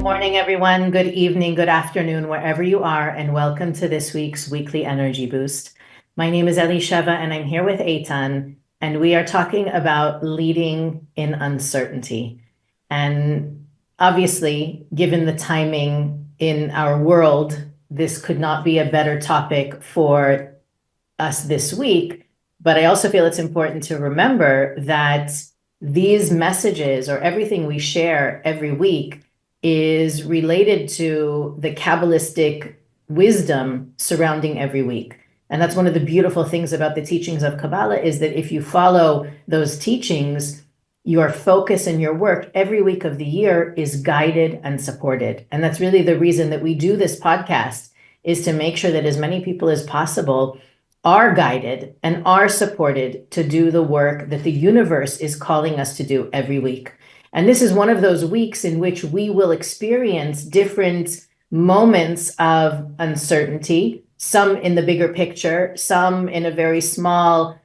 Good morning, everyone. Good evening, good afternoon, wherever you are, and welcome to this week's weekly energy boost. My name is Elisheva, and I'm here with Eitan, and we are talking about leading in uncertainty. And obviously, given the timing in our world, this could not be a better topic for us this week. But I also feel it's important to remember that these messages, or everything we share every week, is related to the Kabbalistic wisdom surrounding every week. And that's one of the beautiful things about the teachings of Kabbalah, is that if you follow those teachings, your focus and your work every week of the year is guided and supported. And that's really the reason that we do this podcast, is to make sure that as many people as possible are guided and are supported to do the work that the universe is calling us to do every week. And this is one of those weeks in which we will experience different moments of uncertainty, some in the bigger picture, some in a very small,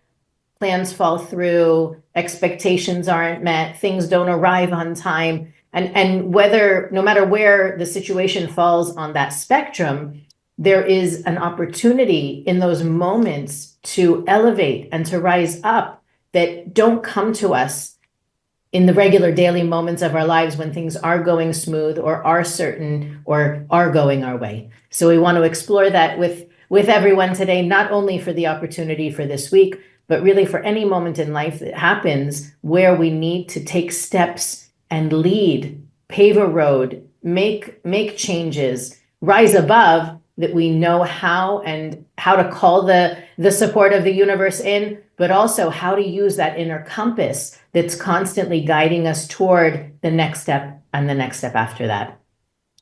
plans fall through, expectations aren't met, things don't arrive on time. And whether, no matter where the situation falls on that spectrum, there is an opportunity in those moments to elevate and to rise up that don't come to us in the regular daily moments of our lives when things are going smooth or are certain or are going our way. So we want to explore that with everyone today, not only for the opportunity for this week, but really for any moment in life that happens where we need to take steps and lead, pave a road, make changes, rise above, that we know how to call the support of the universe in, but also how to use that inner compass that's constantly guiding us toward the next step and the next step after that.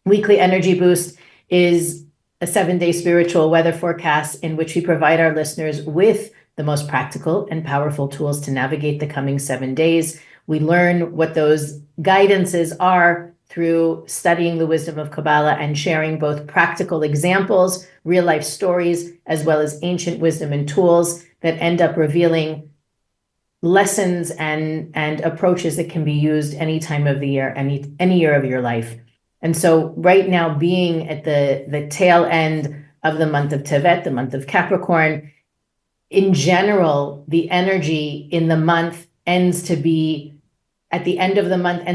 Weekly Energy Boost is a 7-day spiritual weather forecast in which we provide our listeners with the most practical and powerful tools to navigate the coming 7 days. We learn what those guidances are through studying the wisdom of Kabbalah and sharing both practical examples, real life stories, as well as ancient wisdom and tools that end up revealing lessons and approaches that can be used any time of the year, any year of your life. And so right now, being at the tail end of the month of Tevet, the month of Capricorn, in general, the energy in the month ends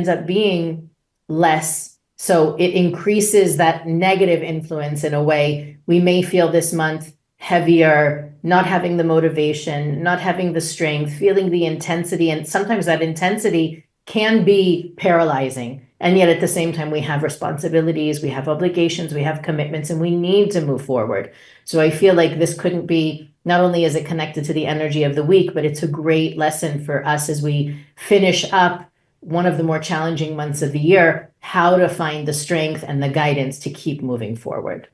up being less. So it increases that negative influence in a way. We may feel this month heavier, not having the motivation, not having the strength, feeling the intensity. And sometimes that intensity can be paralyzing. And yet at the same time, we have responsibilities, we have obligations, we have commitments, and we need to move forward. So I feel like this couldn't be, not only is it connected to the energy of the week, but it's a great lesson for us as we finish up one of the more challenging months of the year, how to find the strength and the guidance to keep moving forward.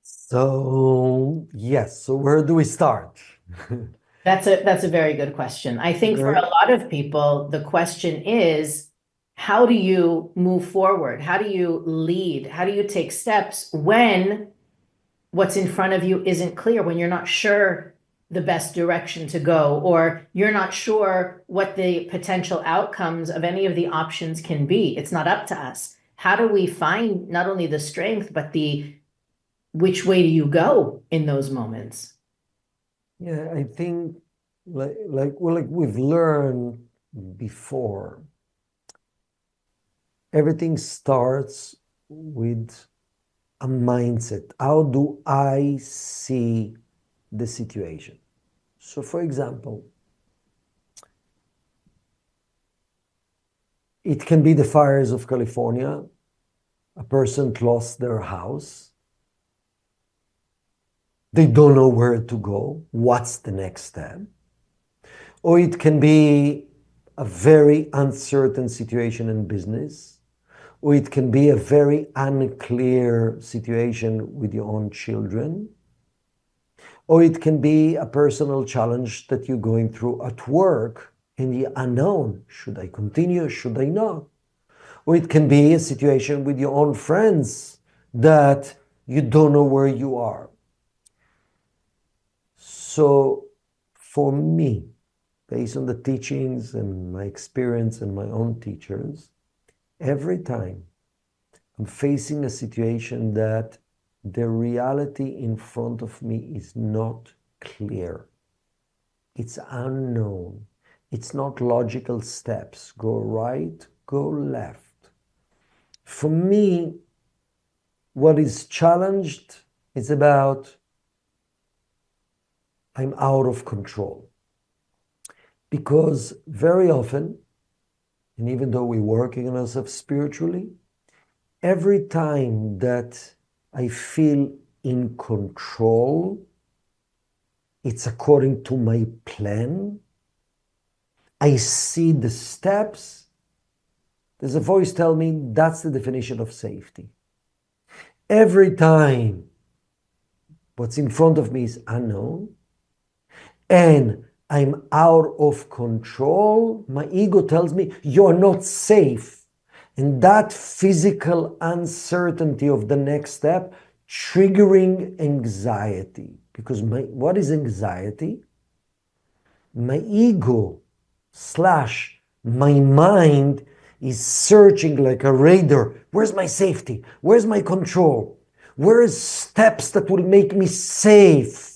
So, yes. So where do we start? That's a very good question. I think for a lot of people, the question is, how do you move forward? How do you lead? How do you take steps when what's in front of you isn't clear, when you're not sure the best direction to go, or you're not sure what the potential outcomes of any of the options can be? It's not up to us. How do we find not only the strength, but which way do you go in those moments? Yeah, I think like we've learned before, everything starts with a mindset. How do I see the situation? So, for example, it can be the fires of California. A person lost their house. They don't know where to go. What's the next step? Or it can be a very uncertain situation in business. Or it can be a very unclear situation with your own children. Or it can be a personal challenge that you're going through at work and the unknown. Should I continue? Should I not? Or it can be a situation with your own friends that you don't know where you are. So for me, based on the teachings and my experience and my own teachers, every time I'm facing a situation that the reality in front of me is not clear, it's unknown, it's not logical steps, go right, go left. For me, what is challenged is about I'm out of control. Because very often, and even though we're working on ourselves spiritually, every time that I feel in control, it's according to my plan. I see the steps. There's a voice tell me that's the definition of safety. Every time what's in front of me is unknown and I'm out of control, my ego tells me you're not safe. And that physical uncertainty of the next step triggering anxiety. Because what is anxiety? My ego / my mind is searching like a radar. Where's my safety? Where's my control? Where's steps that will make me safe?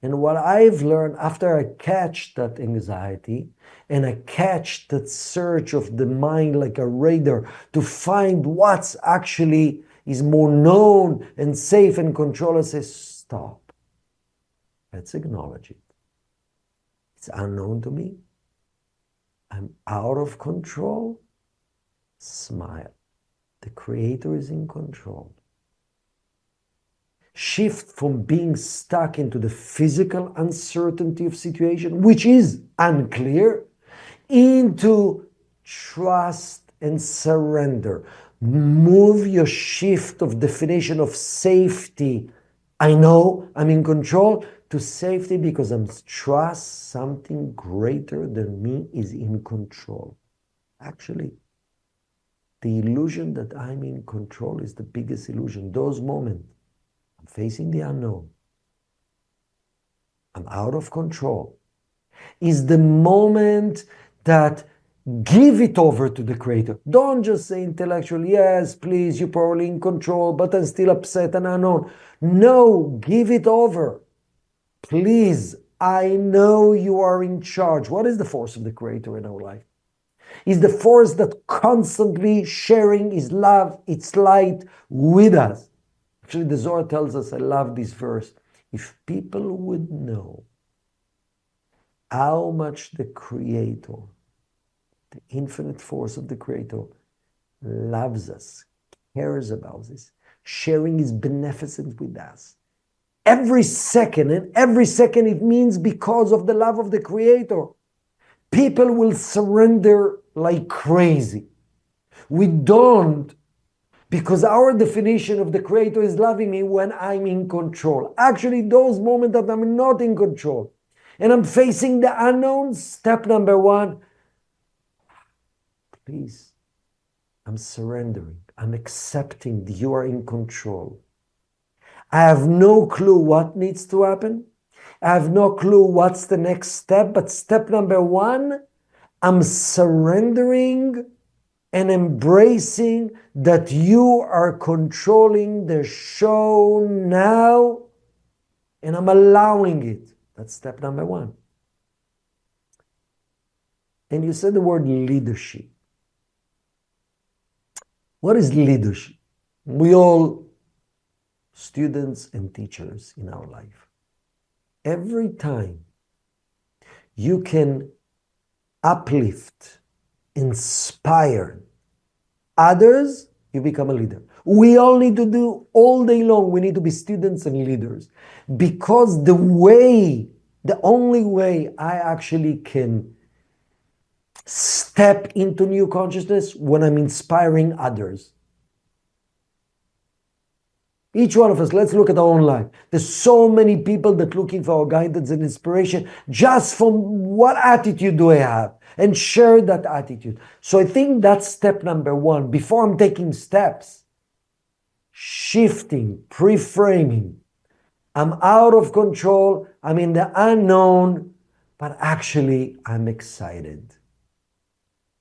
And what I've learned after I catch that anxiety and I catch that search of the mind like a radar to find what's actually is more known and safe and control, I say, stop. Let's acknowledge it. It's unknown to me. I'm out of control. Smile. The Creator is in control. Shift from being stuck into the physical uncertainty of situation, which is unclear, into trust and surrender. Move your shift of definition of safety. I know I'm in control to safety because I'm trust something greater than me is in control. Actually, the illusion that I'm in control is the biggest illusion. Those moments, I'm facing the unknown, I'm out of control, is the moment that give it over to the Creator. Don't just say intellectually, yes, please, you're probably in control, but I'm still upset and unknown. No, give it over. Please, I know you are in charge. What is the force of the Creator in our life? Is the force that constantly sharing His love, its light with us. Actually, the Zohar tells us, I love this verse, if people would know how much the Creator, the infinite force of the Creator, loves us, cares about this, sharing His beneficence with us. Every second, and every second it means because of the love of the Creator, people will surrender like crazy. We don't, because our definition of the Creator is loving me when I'm in control. Actually, those moments that I'm not in control and I'm facing the unknown, step number one, please, I'm surrendering. I'm accepting that you are in control. I have no clue what needs to happen. I have no clue what's the next step, but step number one, I'm surrendering and embracing that you are controlling the show now, and I'm allowing it. That's step number one. And you said the word leadership. What is leadership? We all students and teachers in our life. Every time you can uplift, inspire others, you become a leader. We all need to do all day long. We need to be students and leaders, because the only way I actually can step into new consciousness when I'm inspiring others. Each one of us, let's look at our own life. There's so many people that looking for our guidance and inspiration just from what attitude do I have, and share that attitude. So I think that's step number one. Before I'm taking steps, shifting, pre-framing. I'm out of control. I'm in the unknown. but actually I'm excited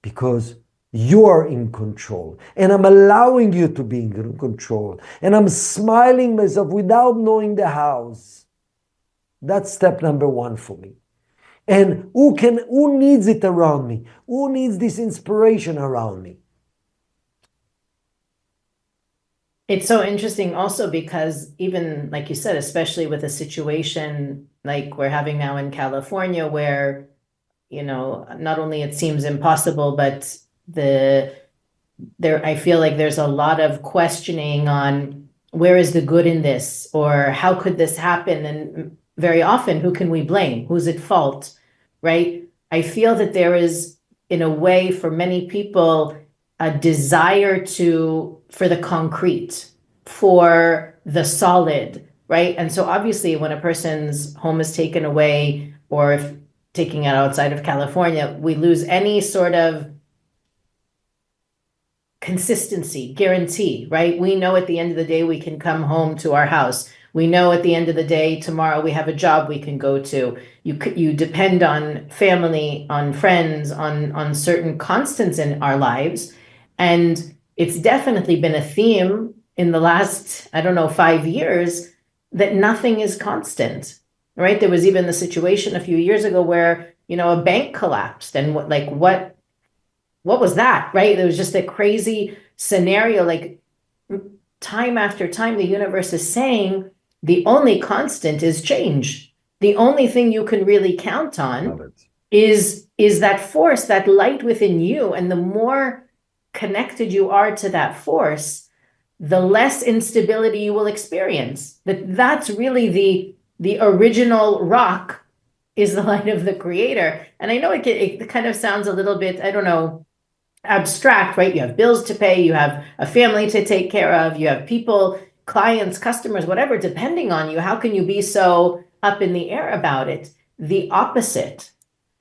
because you're in control and I'm allowing you to be in control and I'm smiling myself without knowing the hows. That's step number one for me. And who needs it around me? Who needs this inspiration around me? It's so interesting also because even like you said, especially with a situation like we're having now in California where, not only it seems impossible, but I feel like there's a lot of questioning on where is the good in this or how could this happen? And very often, who can we blame? Who's at fault, right? I feel that there is, in a way, for many people, a desire for the concrete, for the solid, right? And so obviously when a person's home is taken away, or if taking it outside of California, we lose any sort of consistency, guarantee, right? We know at the end of the day, we can come home to our house. We know at the end of the day, tomorrow we have a job we can go to. You depend on family, on friends, on certain constants in our lives. And it's definitely been a theme in the last, 5 years, that nothing is constant, right? There was even the situation a few years ago where, a bank collapsed and what was that, right? There was just a crazy scenario, like time after time, the universe is saying the only constant is change. The only thing you can really count on is that force, that light within you. And the more connected you are to that force, the less instability you will experience. That's really the original rock is the light of the creator. And I know it kind of sounds a little bit, abstract, right? You have bills to pay, you have a family to take care of, you have people, clients, customers, whatever, depending on you. How can you be so up in the air about it? The opposite,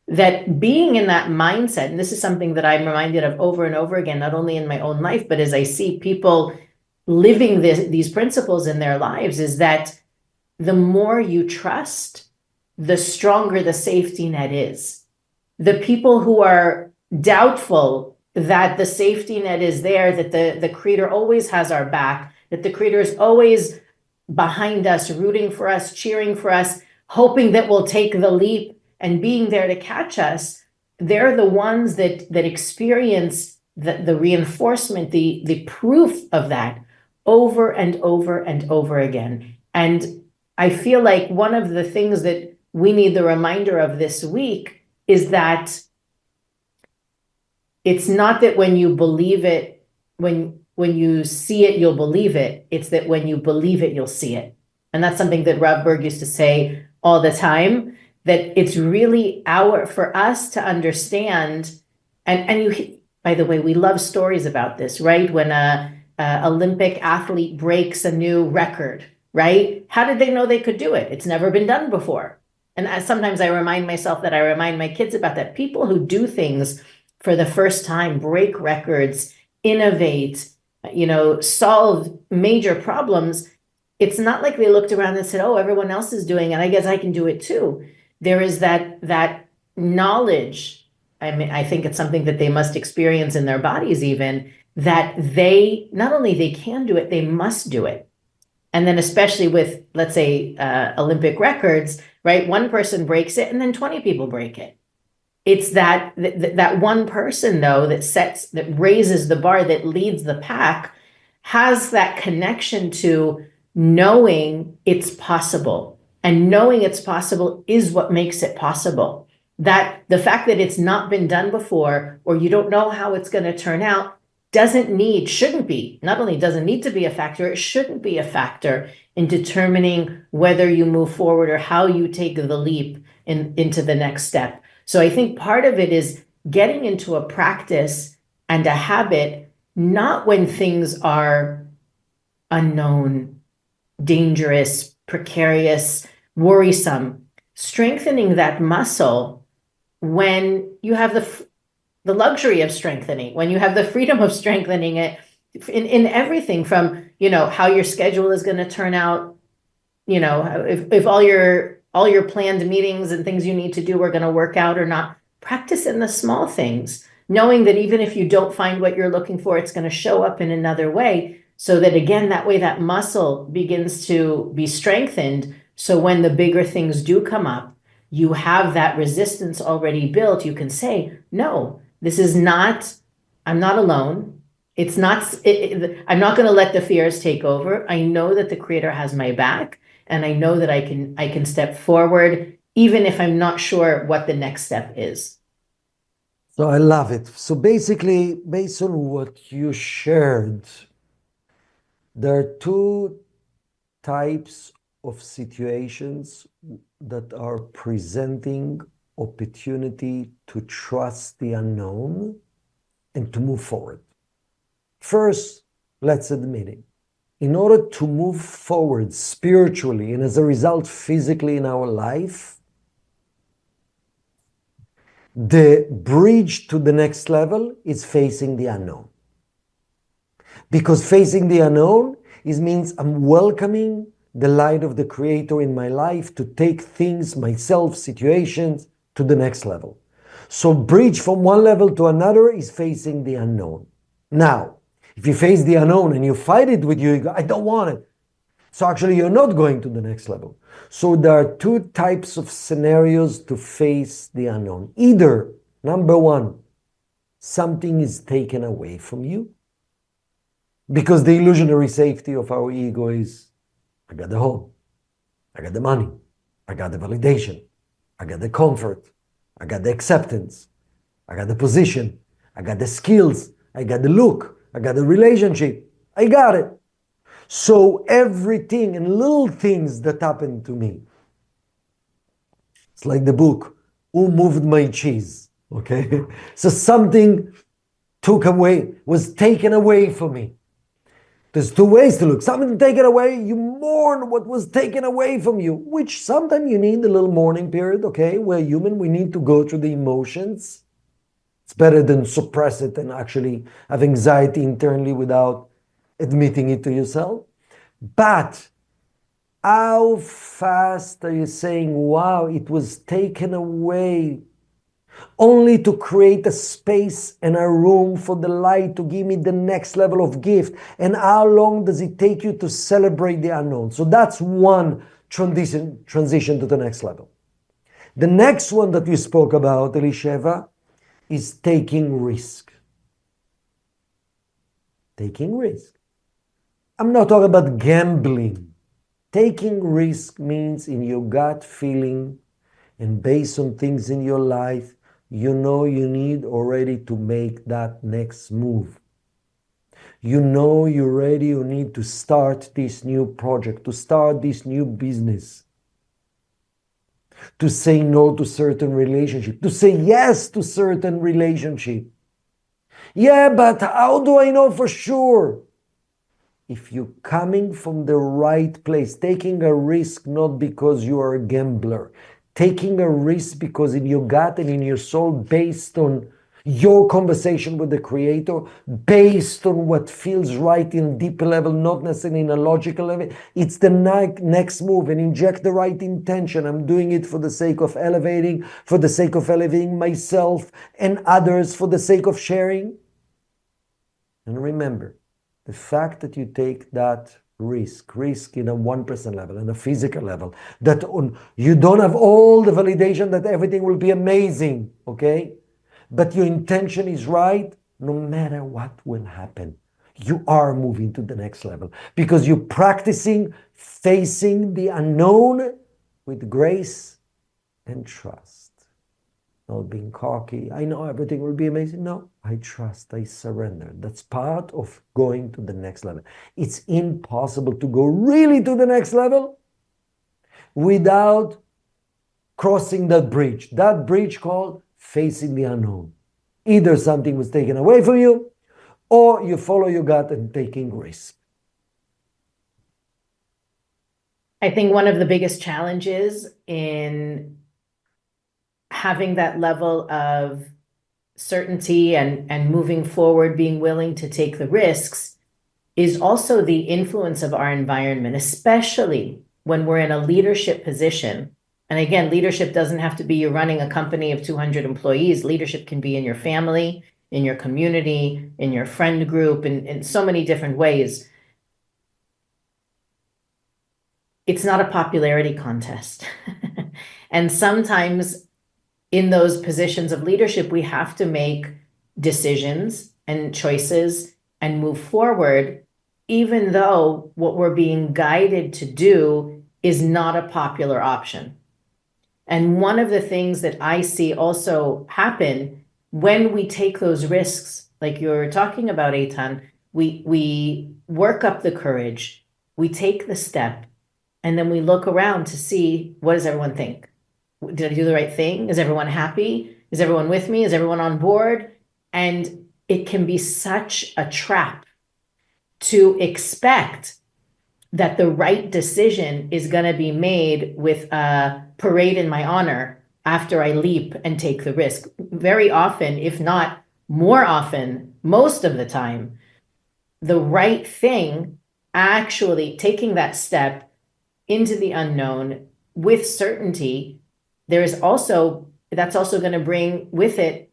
that being in that mindset, and this is something that I'm reminded of over and over again, not only in my own life, but as I see people living these principles in their lives, is that the more you trust, the stronger the safety net is. The people who are doubtful that the safety net is there, that the creator always has our back, that the creator is always behind us, rooting for us, cheering for us, hoping that we'll take the leap and being there to catch us, they're the ones that experience the reinforcement, the proof of that over and over and over again. And I feel like one of the things that we need the reminder of this week is that it's not that when you believe it, when you see it, you'll believe it. It's that when you believe it, you'll see it. And that's something that Rav Berg used to say all the time, that it's really for us to understand. And by the way, we love stories about this, right? When a Olympic athlete breaks a new record, right? How did they know they could do it? It's never been done before. And sometimes I remind myself that I remind my kids about that. People who do things for the first time, break records, innovate, solve major problems. It's not like they looked around and said, oh, everyone else is doing it, I guess I can do it too. There is that knowledge. I mean, I think it's something that they must experience in their bodies even, that they, not only they can do it, they must do it. And then especially with, let's say, Olympic records, right? One person breaks it and then 20 people break it. It's that one person, though, that raises the bar, that leads the pack, has that connection to knowing it's possible. And knowing it's possible is what makes it possible. That the fact that it's not been done before, or you don't know how it's going to turn out, shouldn't be, not only doesn't need to be a factor, it shouldn't be a factor in determining whether you move forward or how you take the leap into the next step. So I think part of it is getting into a practice and a habit, not when things are unknown, dangerous, precarious, worrisome, strengthening that muscle when you have the luxury of strengthening, when you have the freedom of strengthening it in everything from, how your schedule is going to turn out, if all your all your planned meetings and things you need to do are going to work out or not. Practice in the small things, knowing that even if you don't find what you're looking for, it's going to show up in another way. So that again, that way that muscle begins to be strengthened. So when the bigger things do come up, you have that resistance already built. You can say, no, this is not, I'm not alone. It's not, I'm not going to let the fears take over. I know that the Creator has my back, and I know that I can step forward, even if I'm not sure what the next step is. So I love it. So basically, based on what you shared, there are two types of situations that are presenting opportunity to trust the unknown and to move forward. First, let's admit it. In order to move forward spiritually and as a result physically in our life, the bridge to the next level is facing the unknown. Because facing the unknown means I'm welcoming the light of the Creator in my life to take things, myself, situations to the next level. So bridge from one level to another is facing the unknown. Now, if you face the unknown and you fight it with you go, I don't want it. So actually you're not going to the next level. So there are two types of scenarios to face the unknown. Either, number one, something is taken away from you. Because the illusionary safety of our ego is, I got the home, I got the money, I got the validation, I got the comfort, I got the acceptance, I got the position, I got the skills, I got the look, I got the relationship, I got it. So everything and little things that happened to me, it's like the book, Who Moved My Cheese? Okay? So something was taken away from me. There's two ways to look. Something taken away, you mourn what was taken away from you, which sometimes you need a little mourning period, okay? We're human, we need to go through the emotions. It's better than suppress it and actually have anxiety internally without admitting it to yourself. But how fast are you saying, wow, it was taken away, only to create a space and a room for the light to give me the next level of gift? And how long does it take you to celebrate the unknown? So that's one transition to the next level. The next one that we spoke about, Elisheva, is taking risk. Taking risk. I'm not talking about gambling. Taking risk means in your gut feeling and based on things in your life, you know you need already to make that next move. You know you need to start this new project, to start this new business, to say no to certain relationship, to say yes to certain relationship. Yeah, but how do I know for sure? If you're coming from the right place, taking a risk not because you are a gambler, taking a risk because in your gut and in your soul, based on your conversation with the Creator, based on what feels right in a deeper level, not necessarily in a logical level, it's the next move, and inject the right intention. I'm doing it for the sake of elevating myself and others, for the sake of sharing. And remember, the fact that you take that risk in a 1% level, and a physical level, that you don't have all the validation that everything will be amazing, okay? But your intention is right, no matter what will happen, you are moving to the next level because you're practicing facing the unknown with grace and trust. Not being cocky, I know everything will be amazing. No, I trust, I surrender. That's part of going to the next level. It's impossible to go really to the next level without crossing that bridge called facing the unknown. Either something was taken away from you, or you follow your gut and taking risk. I think one of the biggest challenges in having that level of certainty and moving forward, being willing to take the risks, is also the influence of our environment, especially when we're in a leadership position. And again, leadership doesn't have to be you're running a company of 200 employees. Leadership can be in your family, in your community, in your friend group, in so many different ways. It's not a popularity contest. And sometimes in those positions of leadership, we have to make decisions and choices and move forward, even though what we're being guided to do is not a popular option. And one of the things that I see also happen when we take those risks, like you're talking about, Eitan, we work up the courage, we take the step, and then we look around to see, what does everyone think? Did I do the right thing? Is everyone happy? Is everyone with me? Is everyone on board? And it can be such a trap to expect that the right decision is going to be made with a parade in my honor after I leap and take the risk. Very often, if not more often, most of the time, the right thing, actually taking that step into the unknown with certainty, that's also going to bring with it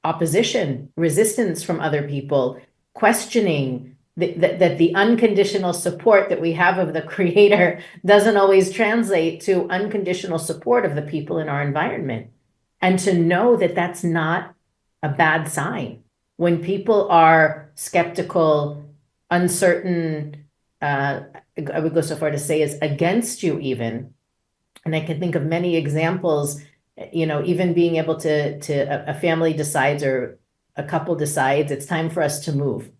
opposition, resistance from other people, questioning that the unconditional support that we have of the creator doesn't always translate to unconditional support of the people in our environment. And to know that that's not a bad sign. When people are skeptical, uncertain, I would go so far to say is against you even. And I can think of many examples, even being able to a family decides or a couple decides it's time for us to move,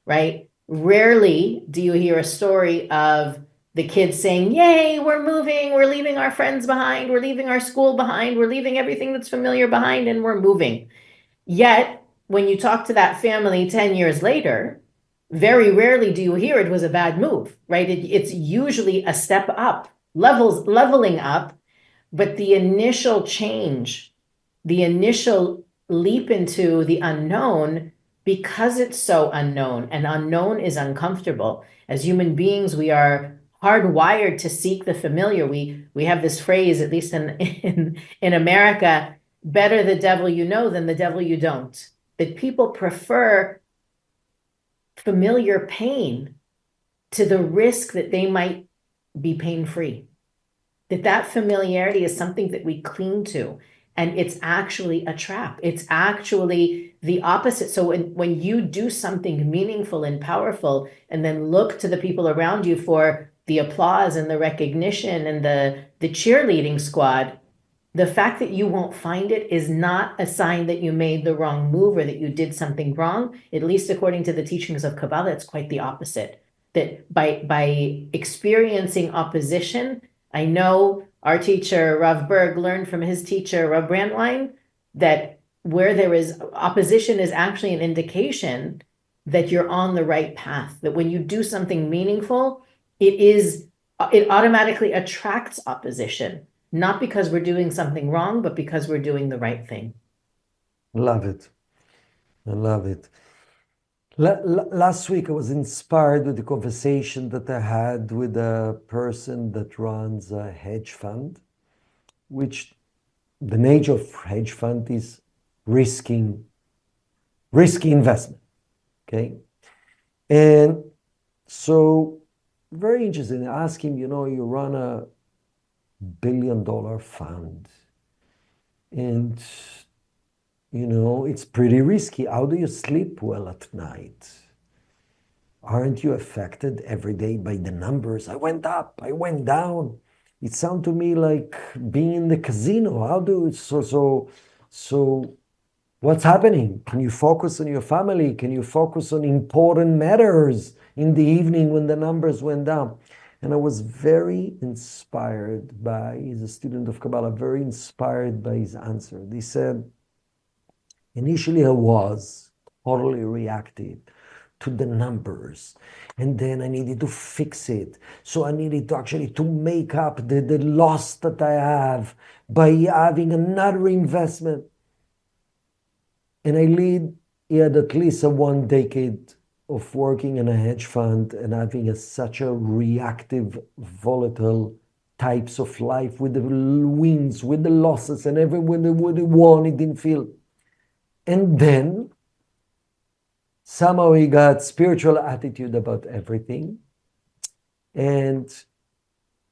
right? Rarely do you hear a story of the kids saying, yay, we're moving, we're leaving our friends behind, we're leaving our school behind, we're leaving everything that's familiar behind, and we're moving. Yet, when you talk to that family 10 years later, very rarely do you hear it was a bad move, right? It's usually a step up, leveling up, but the initial change, the initial leap into the unknown, because it's so unknown, and unknown is uncomfortable. As human beings, we are hardwired to seek the familiar. We have this phrase, at least in America, better the devil you know than the devil you don't. That people prefer familiar pain to the risk that they might be pain-free. That familiarity is something that we cling to. And it's actually a trap. It's actually the opposite. So when you do something meaningful and powerful, and then look to the people around you for the applause and the recognition and the cheerleading squad, the fact that you won't find it is not a sign that you made the wrong move or that you did something wrong. At least according to the teachings of Kabbalah, it's quite the opposite. That by experiencing opposition, I know our teacher, Rav Berg, learned from his teacher, Rav Brandwein, that where there is opposition is actually an indication that you're on the right path. That when you do something meaningful, it automatically attracts opposition, not because we're doing something wrong, but because we're doing the right thing. Love it. I love it. Last week, I was inspired with the conversation that I had with a person that runs a hedge fund, which the nature of hedge fund is risky investment, okay? And so very interesting. I asked him, you run a $1 billion fund and it's pretty risky. How do you sleep well at night? Aren't you affected every day by the numbers? I went up, I went down. It sounded to me like being in the casino. So what's happening? Can you focus on your family? Can you focus on important matters in the evening when the numbers went down? And I was very inspired he's a student of Kabbalah, very inspired by his answer. He said, initially, I was totally reactive to the numbers, and then I needed to fix it. So I needed to actually to make up the loss that I have by having another investment. And he had at least 1 decade of working in a hedge fund and having such a reactive, volatile types of life, with the wins, with the losses, and everyone that won, it didn't feel. And then somehow he got spiritual attitude about everything. And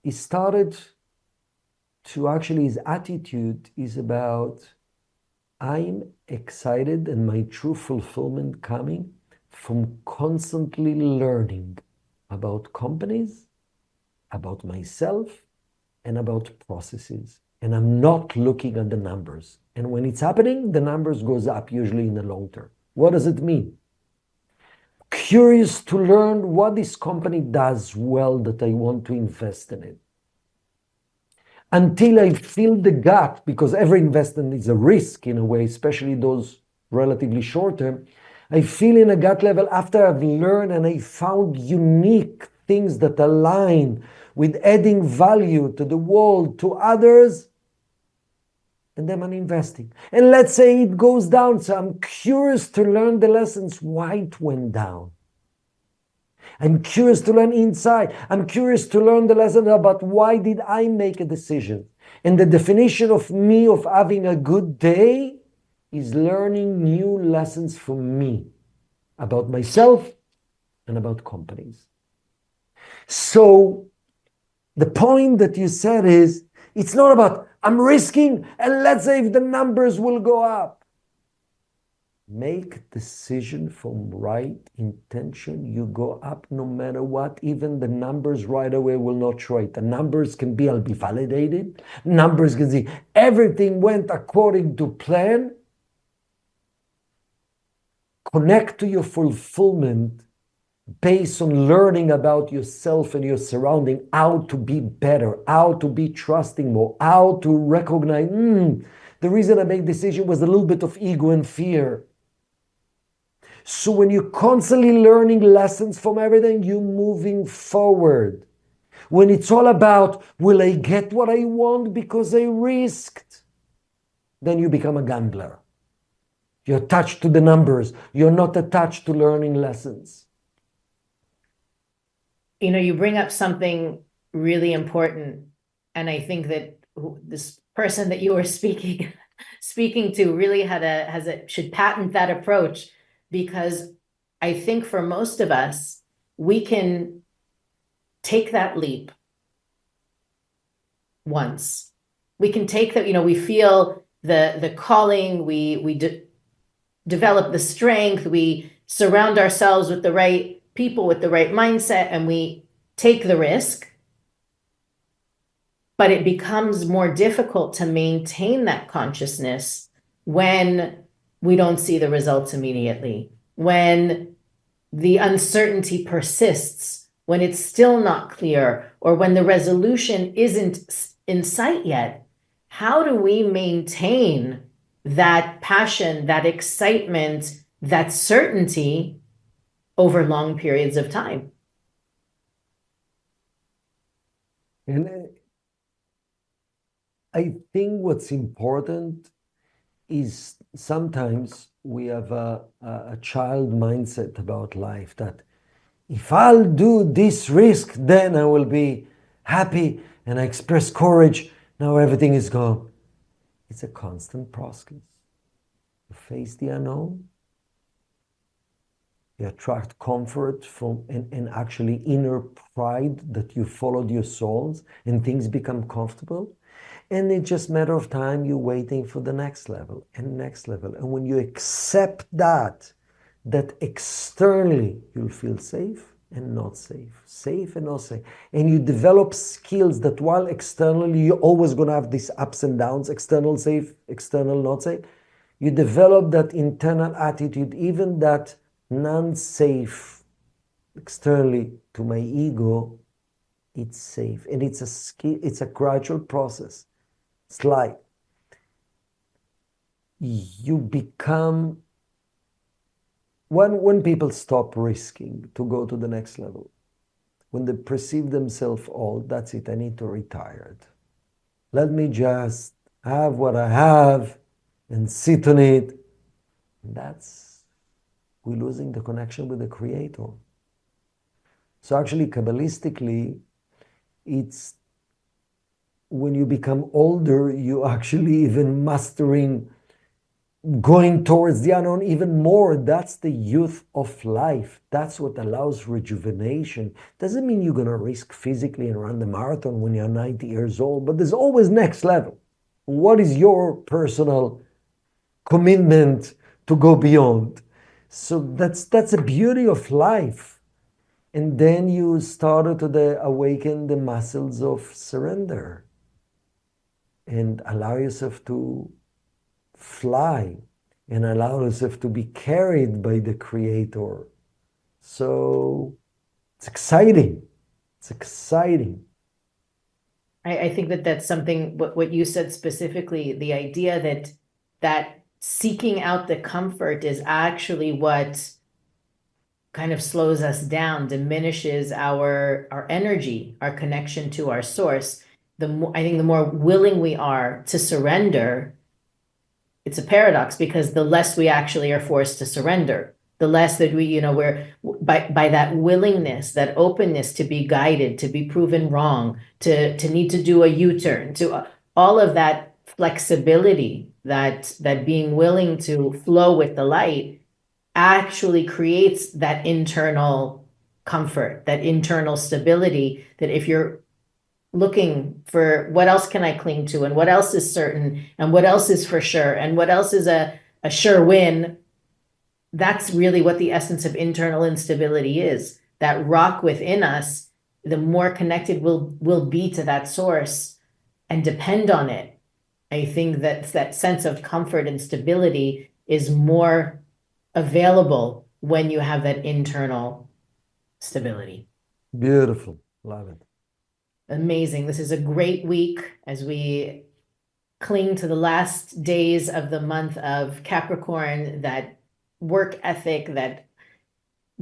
he started to actually, his attitude is about, I'm excited and my true fulfillment coming from constantly learning about companies, about myself, and about processes. And I'm not looking at the numbers. And when it's happening, the numbers goes up usually in the long term. What does it mean? Curious to learn what this company does well that I want to invest in it. Until I feel the gut, because every investment is a risk in a way, especially those relatively short term, I feel in a gut level after I've learned and I found unique things that align with adding value to the world, to others, and then I'm investing. And let's say it goes down, so I'm curious to learn the lessons why it went down. I'm curious to learn inside. I'm curious to learn the lesson about why did I make a decision. And the definition of me of having a good day is learning new lessons from me about myself and about companies. So the point that you said is, it's not about I'm risking and let's say if the numbers will go up. Make decision from right intention. You go up no matter what. Even the numbers right away will not show it. The numbers can be, I'll be validated. Numbers can see everything went according to plan. Connect to your fulfillment based on learning about yourself and your surrounding, how to be better, how to be trusting more, how to recognize, the reason I make decision was a little bit of ego and fear. So when you're constantly learning lessons from everything, you're moving forward. When it's all about, will I get what I want because I risked? Then you become a gambler. You're attached to the numbers. You're not attached to learning lessons. You know, you bring up something really important. And I think that this person that you were speaking to really should patent that approach. Because I think for most of us, we can take that leap once. We can take that, we feel the calling, we develop the strength, we surround ourselves with the right people, with the right mindset, and we take the risk. But it becomes more difficult to maintain that consciousness when we don't see the results immediately, when the uncertainty persists, when it's still not clear, or when the resolution isn't in sight yet. How do we maintain that passion, that excitement, that certainty over long periods of time? And I think what's important is sometimes we have a child mindset about life that if I'll do this risk, then I will be happy and I express courage. Now everything is gone. It's a constant process. You face the unknown. You attract comfort from and actually inner pride that you followed your souls and things become comfortable. And it's just a matter of time, you're waiting for the next level and next level. And when you accept that externally you'll feel safe and not safe, safe and not safe. And you develop skills that while externally you're always going to have these ups and downs, external safe, external not safe. You develop that internal attitude, even that non-safe externally to my ego, it's safe. And it's a skill, it's a gradual process. It's like you become, when people stop risking to go to the next level, when they perceive themselves old, that's it, I need to retire. Let me just have what I have and sit on it. We're losing the connection with the Creator. So actually, Kabbalistically, it's when you become older, you actually even mastering going towards the unknown even more. That's the youth of life. That's what allows rejuvenation. Doesn't mean you're going to risk physically and run the marathon when you're 90 years old, but there's always next level. What is your personal commitment to go beyond? So that's the beauty of life. And then you started to awaken the muscles of surrender and allow yourself to fly and allow yourself to be carried by the Creator. So it's exciting. It's exciting. I think that that's something, what you said specifically, the idea that seeking out the comfort is actually what kind of slows us down, diminishes our energy, our connection to our source. I think the more willing we are to surrender, it's a paradox, because the less we actually are forced to surrender, the less that we're by that willingness, that openness to be guided, to be proven wrong, to need to do a U-turn, to all of that flexibility, that being willing to flow with the light actually creates that internal comfort, that internal stability, that if you're looking for what else can I cling to, and what else is certain, and what else is for sure, and what else is a sure win, that's really what the essence of internal instability is. That rock within us, the more connected we'll be to that source and depend on it. I think that sense of comfort and stability is more available when you have that internal stability. Beautiful. Love it. Amazing. This is a great week as we cling to the last days of the month of Capricorn, that work ethic, that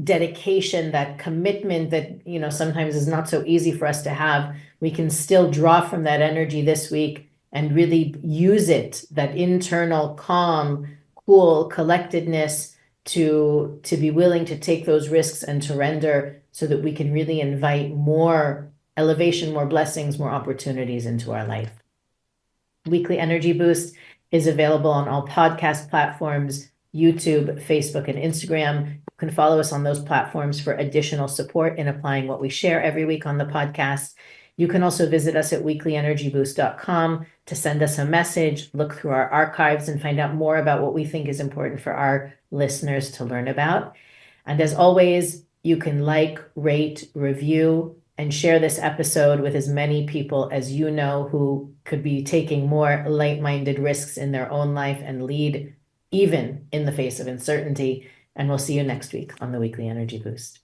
dedication, that commitment that, sometimes is not so easy for us to have. We can still draw from that energy this week and really use it, that internal calm, cool collectedness, to be willing to take those risks and surrender, so that we can really invite more elevation, more blessings, more opportunities into our life. Weekly Energy Boost is available on all podcast platforms, YouTube, Facebook, and Instagram. You can follow us on those platforms for additional support in applying what we share every week on the podcast. You can also visit us at weeklyenergyboost.com to send us a message, look through our archives, and find out more about what we think is important for our listeners to learn about. And as always, you can like, rate, review, and share this episode with as many people as you know who could be taking more light-minded risks in their own life and lead even in the face of uncertainty. And we'll see you next week on the Weekly Energy Boost.